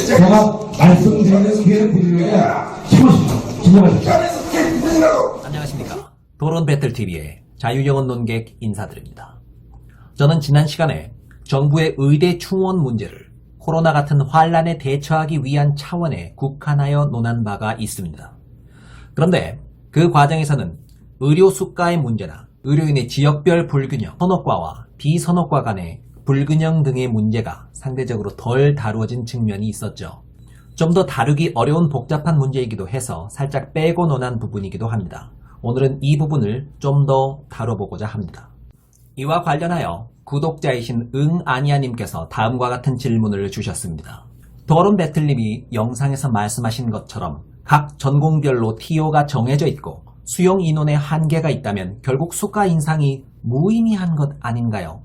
제가 말씀드리는 기회를 드리려고 싶으시죠. 진정하십시오. 안녕하십니까. 토론배틀TV의 자유영혼 논객 인사드립니다. 저는 지난 시간에 정부의 의대 충원 문제를 코로나 같은 환란에 대처하기 위한 차원에 국한하여 논한 바가 있습니다. 그런데 그 과정에서는 의료 수가의 문제나 의료인의 지역별 불균형, 선호과와 비선호과 간의 불균형 등의 문제가 상대적으로 덜 다루어진 측면이 있었죠. 좀 더 다루기 어려운 복잡한 문제이기도 해서 살짝 빼고 논한 부분이기도 합니다. 오늘은 이 부분을 좀 더 다뤄보고자 합니다. 이와 관련하여 구독자이신 응아니아님께서 다음과 같은 질문을 주셨습니다. 토론 배틀님이 영상에서 말씀하신 것처럼 각 전공별로 TO가 정해져 있고 수용 인원의 한계가 있다면 결국 수가 인상이 무의미한 것 아닌가요?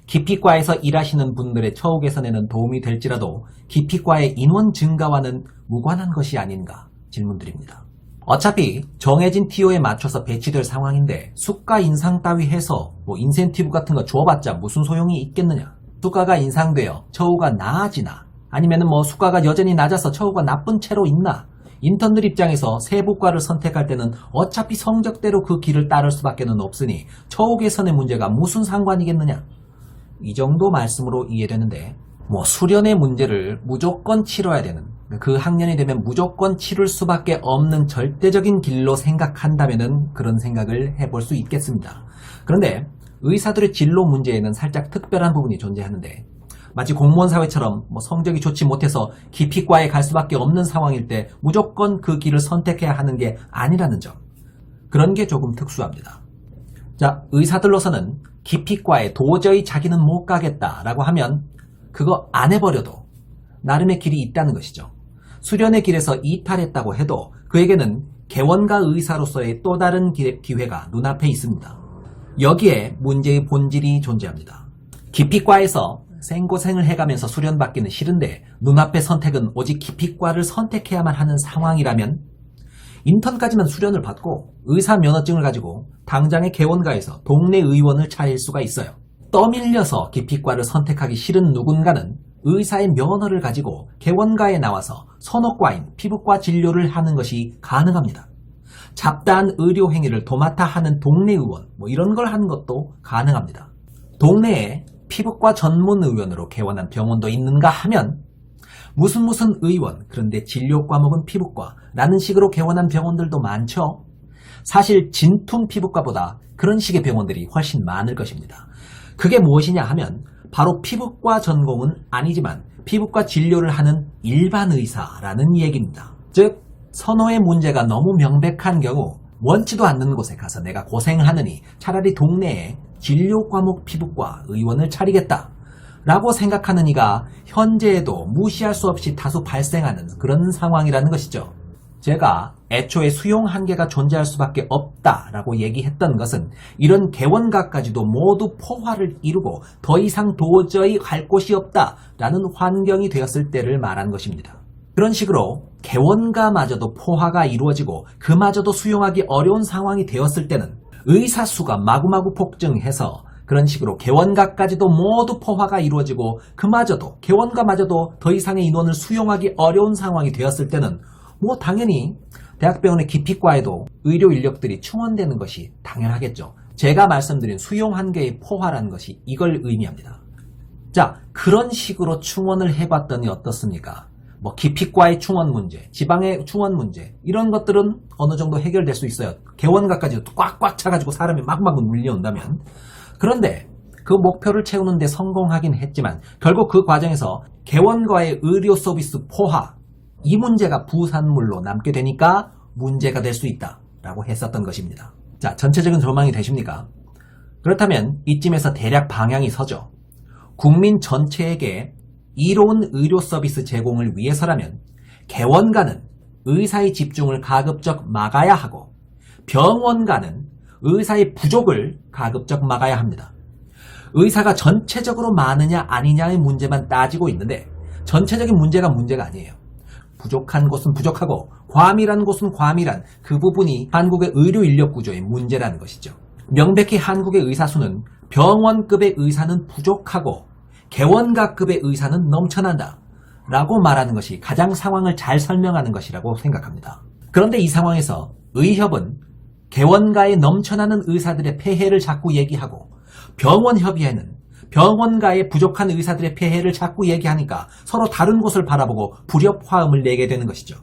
기피과에서 일하시는 분들의 처우 개선에는 도움이 될지라도 기피과의 인원 증가와는 무관한 것이 아닌가 질문드립니다. 어차피 정해진 TO에 맞춰서 배치될 상황인데 수가 인상 따위 해서 인센티브 같은 거 줘봤자 무슨 소용이 있겠느냐. 수가가 인상되어 처우가 나아지나 아니면 수가가 여전히 낮아서 처우가 나쁜 채로 있나. 인턴들 입장에서 세부과를 선택할 때는 어차피 성적대로 그 길을 따를 수밖에 없으니 처우 개선의 문제가 무슨 상관이겠느냐. 이 정도 말씀으로 이해되는데 수련의 문제를 무조건 치러야 되는, 그 학년이 되면 무조건 치를 수밖에 없는 절대적인 길로 생각한다면 그런 생각을 해볼 수 있겠습니다. 그런데 의사들의 진로 문제에는 살짝 특별한 부분이 존재하는데 마치 공무원 사회처럼 성적이 좋지 못해서 기피과에 갈 수밖에 없는 상황일 때 무조건 그 길을 선택해야 하는 게 아니라는 점. 그런 게 조금 특수합니다. 자, 의사들로서는 기피과에 도저히 자기는 못 가겠다라고 하면 그거 안 해버려도 나름의 길이 있다는 것이죠. 수련의 길에서 이탈했다고 해도 그에게는 개원가 의사로서의 또 다른 기회가 눈앞에 있습니다. 여기에 문제의 본질이 존재합니다. 기피과에서 생고생을 해가면서 수련받기는 싫은데 눈앞의 선택은 오직 기피과를 선택해야만 하는 상황이라면 인턴까지만 수련을 받고 의사 면허증을 가지고 당장의 개원가에서 동네 의원을 차릴 수가 있어요. 떠밀려서 기피과를 선택하기 싫은 누군가는 의사의 면허를 가지고 개원가에 나와서 선호과인 피부과 진료를 하는 것이 가능합니다. 잡다한 의료 행위를 도맡아 하는 동네 의원 이런 걸 하는 것도 가능합니다. 동네에 피부과 전문 의원으로 개원한 병원도 있는가 하면 무슨 의원, 그런데 진료 과목은 피부과라는 식으로 개원한 병원들도 많죠. 사실 진퉁 피부과보다 그런 식의 병원들이 훨씬 많을 것입니다. 그게 무엇이냐 하면 바로 피부과 전공은 아니지만 피부과 진료를 하는 일반 의사라는 얘기입니다. 즉 선호의 문제가 너무 명백한 경우 원치도 않는 곳에 가서 내가 고생하느니 차라리 동네에 진료 과목 피부과 의원을 차리겠다 라고 생각하는 이가 현재에도 무시할 수 없이 다수 발생하는 그런 상황이라는 것이죠. 제가 애초에 수용 한계가 존재할 수밖에 없다라고 얘기했던 것은 이런 개원가까지도 모두 포화를 이루고 더 이상 도저히 갈 곳이 없다라는 환경이 되었을 때를 말한 것입니다. 그런 식으로 개원가마저도 포화가 이루어지고 그마저도 수용하기 어려운 상황이 되었을 때는 의사 수가 마구마구 폭증해서 그런 식으로 개원가까지도 모두 포화가 이루어지고 그마저도 개원가마저도 더 이상의 인원을 수용하기 어려운 상황이 되었을 때는 당연히 대학병원의 기피과에도 의료 인력들이 충원되는 것이 당연하겠죠. 제가 말씀드린 수용 한계의 포화라는 것이 이걸 의미합니다. 자, 그런 식으로 충원을 해봤더니 어떻습니까? 기피과의 충원 문제, 지방의 충원 문제 이런 것들은 어느 정도 해결될 수 있어요. 개원가까지도 꽉꽉 차가지고 사람이 막 물려온다면. 그런데 그 목표를 채우는 데 성공하긴 했지만 결국 그 과정에서 개원과의 의료 서비스 포화 이 문제가 부산물로 남게 되니까 문제가 될 수 있다라고 했었던 것입니다. 자, 전체적인 전망이 되십니까? 그렇다면 이쯤에서 대략 방향이 서죠. 국민 전체에게 이로운 의료 서비스 제공을 위해서라면 개원가는 의사의 집중을 가급적 막아야 하고 병원가는 의사의 부족을 가급적 막아야 합니다. 의사가 전체적으로 많으냐 아니냐의 문제만 따지고 있는데 전체적인 문제가 아니에요. 부족한 곳은 부족하고 과밀한 곳은 과밀한 그 부분이 한국의 의료 인력 구조의 문제라는 것이죠. 명백히 한국의 의사 수는 병원급의 의사는 부족하고 개원가급의 의사는 넘쳐난다 라고 말하는 것이 가장 상황을 잘 설명하는 것이라고 생각합니다. 그런데 이 상황에서 의협은 개원가에 넘쳐나는 의사들의 폐해를 자꾸 얘기하고 병원협의회는 병원가에 부족한 의사들의 폐해를 자꾸 얘기하니까 서로 다른 곳을 바라보고 불협화음을 내게 되는 것이죠.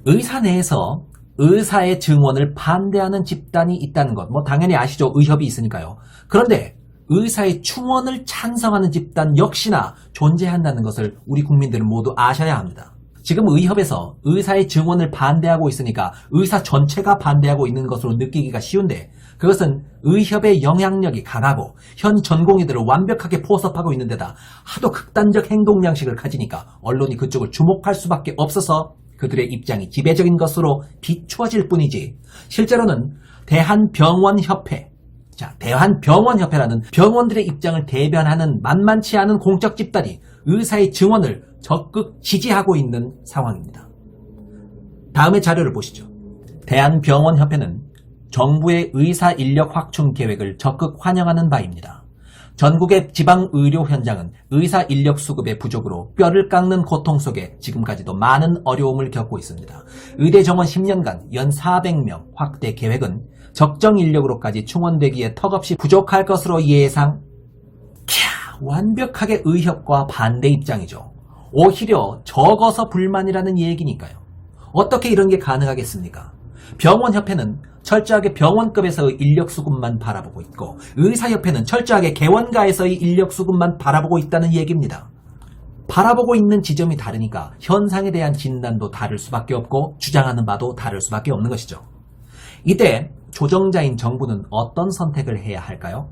의사 내에서 의사의 증언을 반대하는 집단이 있다는 것, 당연히 아시죠? 의협이 있으니까요. 그런데 의사의 충원을 찬성하는 집단 역시나 존재한다는 것을 우리 국민들은 모두 아셔야 합니다. 지금 의협에서 의사의 증언을 반대하고 있으니까 의사 전체가 반대하고 있는 것으로 느끼기가 쉬운데, 그것은 의협의 영향력이 강하고 현 전공의들을 완벽하게 포섭하고 있는 데다 하도 극단적 행동 양식을 가지니까 언론이 그쪽을 주목할 수밖에 없어서 그들의 입장이 지배적인 것으로 비추어질 뿐이지, 실제로는 대한병원협회, 대한병원협회라는 병원들의 입장을 대변하는 만만치 않은 공적 집단이 의사의 증언을 적극 지지하고 있는 상황입니다. 다음의 자료를 보시죠. 대한병원협회는 정부의 의사 인력 확충 계획을 적극 환영하는 바입니다. 전국의 지방 의료 현장은 의사 인력 수급의 부족으로 뼈를 깎는 고통 속에 지금까지도 많은 어려움을 겪고 있습니다. 의대 정원 10년간 연 400명 확대 계획은 적정 인력으로까지 충원되기에 턱없이 부족할 것으로 예상. 완벽하게 의협과 반대 입장이죠. 오히려 적어서 불만이라는 얘기니까요. 어떻게 이런 게 가능하겠습니까? 병원협회는 철저하게 병원급에서의 인력 수급만 바라보고 있고, 의사협회는 철저하게 개원가에서의 인력 수급만 바라보고 있다는 얘기입니다. 바라보고 있는 지점이 다르니까 현상에 대한 진단도 다를 수밖에 없고 주장하는 바도 다를 수밖에 없는 것이죠. 이때 조정자인 정부는 어떤 선택을 해야 할까요?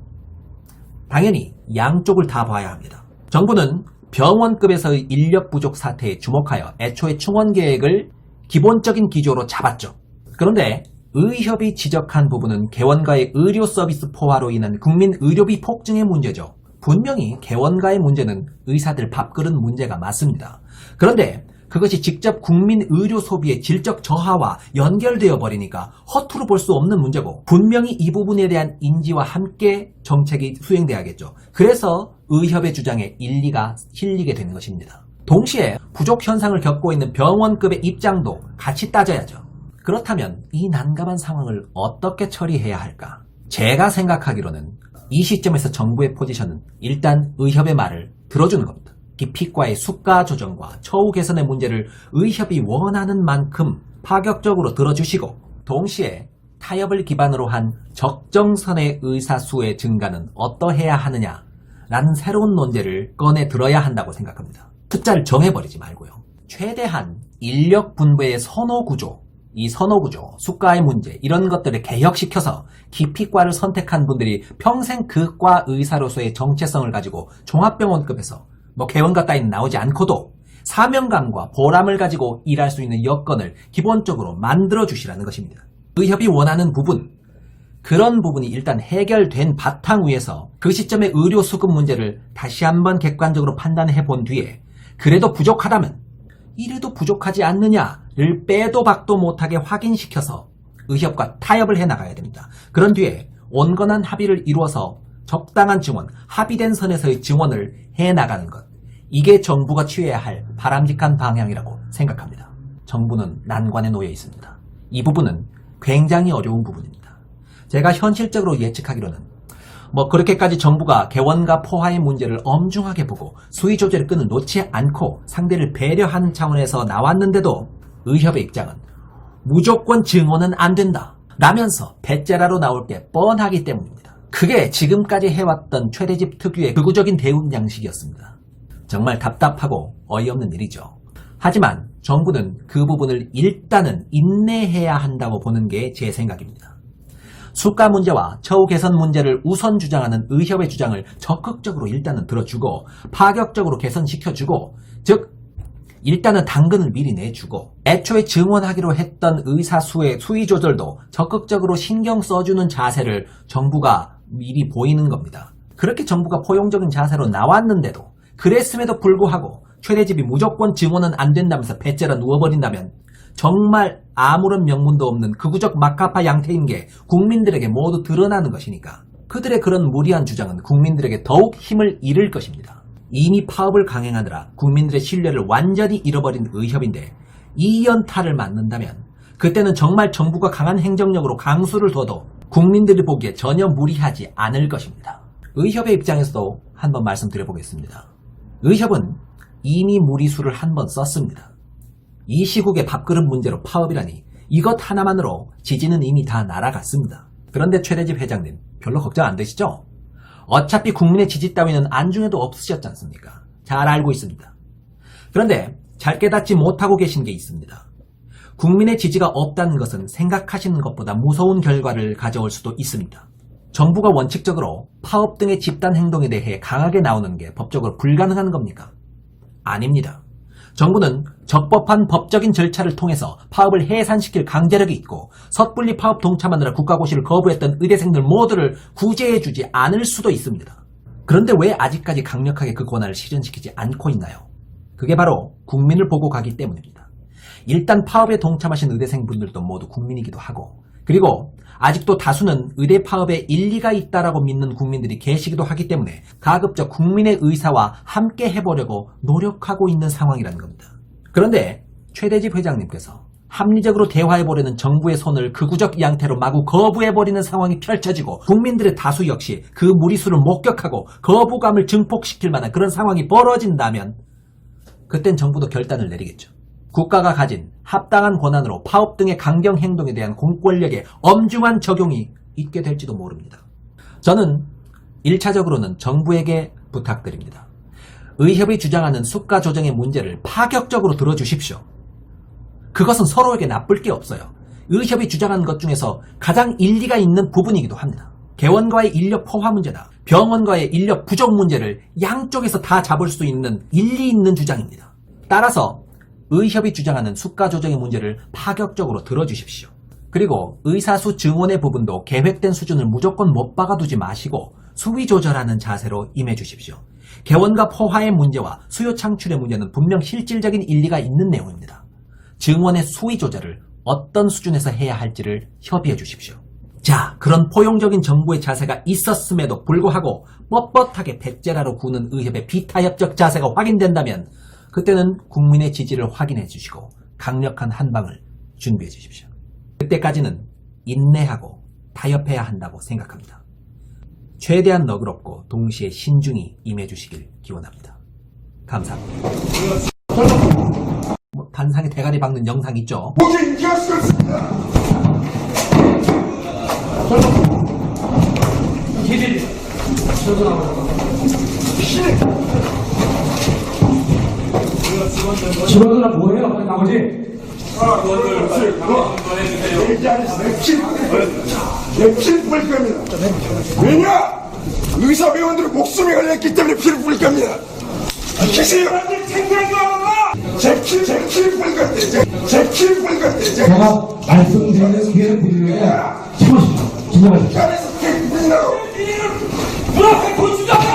당연히 양쪽을 다 봐야 합니다. 정부는 병원급에서의 인력 부족 사태에 주목하여 애초에 충원 계획을 기본적인 기조로 잡았죠. 그런데 의협이 지적한 부분은 개원가의 의료 서비스 포화로 인한 국민 의료비 폭증의 문제죠. 분명히 개원가의 문제는 의사들 밥그릇 문제가 맞습니다. 그런데 그것이 직접 국민 의료 소비의 질적 저하와 연결되어 버리니까 허투루 볼 수 없는 문제고, 분명히 이 부분에 대한 인지와 함께 정책이 수행돼야겠죠. 그래서 의협의 주장에 일리가 실리게 되는 것입니다. 동시에 부족 현상을 겪고 있는 병원급의 입장도 같이 따져야죠. 그렇다면 이 난감한 상황을 어떻게 처리해야 할까? 제가 생각하기로는 이 시점에서 정부의 포지션은 일단 의협의 말을 들어주는 겁니다. 기피과의 수가 조정과 처우 개선의 문제를 의협이 원하는 만큼 파격적으로 들어주시고, 동시에 타협을 기반으로 한 적정선의 의사 수의 증가는 어떠해야 하느냐라는 새로운 논제를 꺼내 들어야 한다고 생각합니다. 숫자를 정해버리지 말고요. 최대한 인력 분배의 선호구조, 이 선호구조, 수가의 문제, 이런 것들을 개혁시켜서 기피과를 선택한 분들이 평생 그 과 의사로서의 정체성을 가지고 종합병원급에서 개원가 따위는 나오지 않고도 사명감과 보람을 가지고 일할 수 있는 여건을 기본적으로 만들어주시라는 것입니다. 의협이 원하는 부분, 그런 부분이 일단 해결된 바탕 위에서 그 시점의 의료 수급 문제를 다시 한번 객관적으로 판단해 본 뒤에, 그래도 부족하다면 이래도 부족하지 않느냐를 빼도 박도 못하게 확인시켜서 의협과 타협을 해나가야 됩니다. 그런 뒤에 온건한 합의를 이루어서 적당한 증원, 합의된 선에서의 증원을 해나가는 것, 이게 정부가 취해야 할 바람직한 방향이라고 생각합니다. 정부는 난관에 놓여 있습니다. 이 부분은 굉장히 어려운 부분입니다. 제가 현실적으로 예측하기로는 그렇게까지 정부가 개원가 포화의 문제를 엄중하게 보고 수위 조절의 끈을 놓지 않고 상대를 배려하는 차원에서 나왔는데도 의협의 입장은 무조건 증원은 안 된다 라면서 배째라로 나올 게 뻔하기 때문입니다. 그게 지금까지 해왔던 최대집 특유의 극우적인 대응 양식이었습니다. 정말 답답하고 어이없는 일이죠. 하지만 정부는 그 부분을 일단은 인내해야 한다고 보는 게 제 생각입니다. 수가 문제와 처우 개선 문제를 우선 주장하는 의협의 주장을 적극적으로 일단은 들어주고 파격적으로 개선시켜주고, 즉 일단은 당근을 미리 내주고 애초에 증원하기로 했던 의사 수의 수위 조절도 적극적으로 신경 써주는 자세를 정부가 미리 보이는 겁니다. 그렇게 정부가 포용적인 자세로 나왔는데도, 그랬음에도 불구하고 최대집이 무조건 증원은 안 된다면서 배째라 누워버린다면 정말 아무런 명분도 없는 극우적 막가파 양태인 게 국민들에게 모두 드러나는 것이니까 그들의 그런 무리한 주장은 국민들에게 더욱 힘을 잃을 것입니다. 이미 파업을 강행하느라 국민들의 신뢰를 완전히 잃어버린 의협인데 이 연타를 맞는다면 그때는 정말 정부가 강한 행정력으로 강수를 둬도 국민들이 보기에 전혀 무리하지 않을 것입니다. 의협의 입장에서도 한번 말씀드려보겠습니다. 의협은 이미 무리수를 한 번 썼습니다. 이 시국에 밥그릇 문제로 파업이라니 이것 하나만으로 지지는 이미 다 날아갔습니다. 그런데 최대집 회장님 별로 걱정 안 되시죠? 어차피 국민의 지지 따위는 안중에도 없으셨지 않습니까? 잘 알고 있습니다. 그런데 잘 깨닫지 못하고 계신 게 있습니다. 국민의 지지가 없다는 것은 생각하시는 것보다 무서운 결과를 가져올 수도 있습니다. 정부가 원칙적으로 파업 등의 집단 행동에 대해 강하게 나오는 게 법적으로 불가능한 겁니까? 아닙니다. 정부는 적법한 법적인 절차를 통해서 파업을 해산시킬 강제력이 있고 섣불리 파업 동참하느라 국가고시를 거부했던 의대생들 모두를 구제해주지 않을 수도 있습니다. 그런데 왜 아직까지 강력하게 그 권한을 실현시키지 않고 있나요? 그게 바로 국민을 보고 가기 때문입니다. 일단 파업에 동참하신 의대생분들도 모두 국민이기도 하고 그리고 아직도 다수는 의대 파업에 일리가 있다라고 믿는 국민들이 계시기도 하기 때문에 가급적 국민의 의사와 함께 해보려고 노력하고 있는 상황이라는 겁니다. 그런데 최대집 회장님께서 합리적으로 대화해보려는 정부의 손을 극우적 양태로 마구 거부해버리는 상황이 펼쳐지고 국민들의 다수 역시 그 무리수를 목격하고 거부감을 증폭시킬 만한 그런 상황이 벌어진다면 그땐 정부도 결단을 내리겠죠. 국가가 가진 합당한 권한으로 파업 등의 강경 행동에 대한 공권력의 엄중한 적용이 있게 될지도 모릅니다. 저는 1차적으로는 정부에게 부탁드립니다. 의협이 주장하는 수가 조정의 문제를 파격적으로 들어주십시오. 그것은 서로에게 나쁠 게 없어요. 의협이 주장하는 것 중에서 가장 일리가 있는 부분이기도 합니다. 개원과의 인력 포화 문제나 병원과의 인력 부족 문제를 양쪽에서 다 잡을 수 있는 일리 있는 주장입니다. 따라서 의협이 주장하는 수가 조정의 문제를 파격적으로 들어주십시오. 그리고 의사수 증원의 부분도 계획된 수준을 무조건 못 박아두지 마시고 수위 조절하는 자세로 임해주십시오. 개원과 포화의 문제와 수요 창출의 문제는 분명 실질적인 일리가 있는 내용입니다. 증원의 수위 조절을 어떤 수준에서 해야 할지를 협의해 주십시오. 자, 그런 포용적인 정부의 자세가 있었음에도 불구하고 뻣뻣하게 백제라로 구는 의협의 비타협적 자세가 확인된다면 그때는 국민의 지지를 확인해 주시고 강력한 한방을 준비해 주십시오. 그때까지는 인내하고 타협해야 한다고 생각합니다. 최대한 너그럽고 동시에 신중히 임해 주시길 기원합니다. 감사합니다. 단상에 대가리 박는 영상 있죠? 직원들은 뭐예요? 나머지 내 피를 뿌릴 겁니다. 왜냐? 의사배우들은 목숨이 걸렸기 때문에 피를 뿌릴 겁니다. 기세요! 제 피를 뿌릴 겁니다. 제 피를 뿌릴 겁니다. 제가 말씀드리는 기회를 드리려고 참으십시오. 진정하십시오. 그래서 피를 뿌린다고. 뭐라고 돈 주자!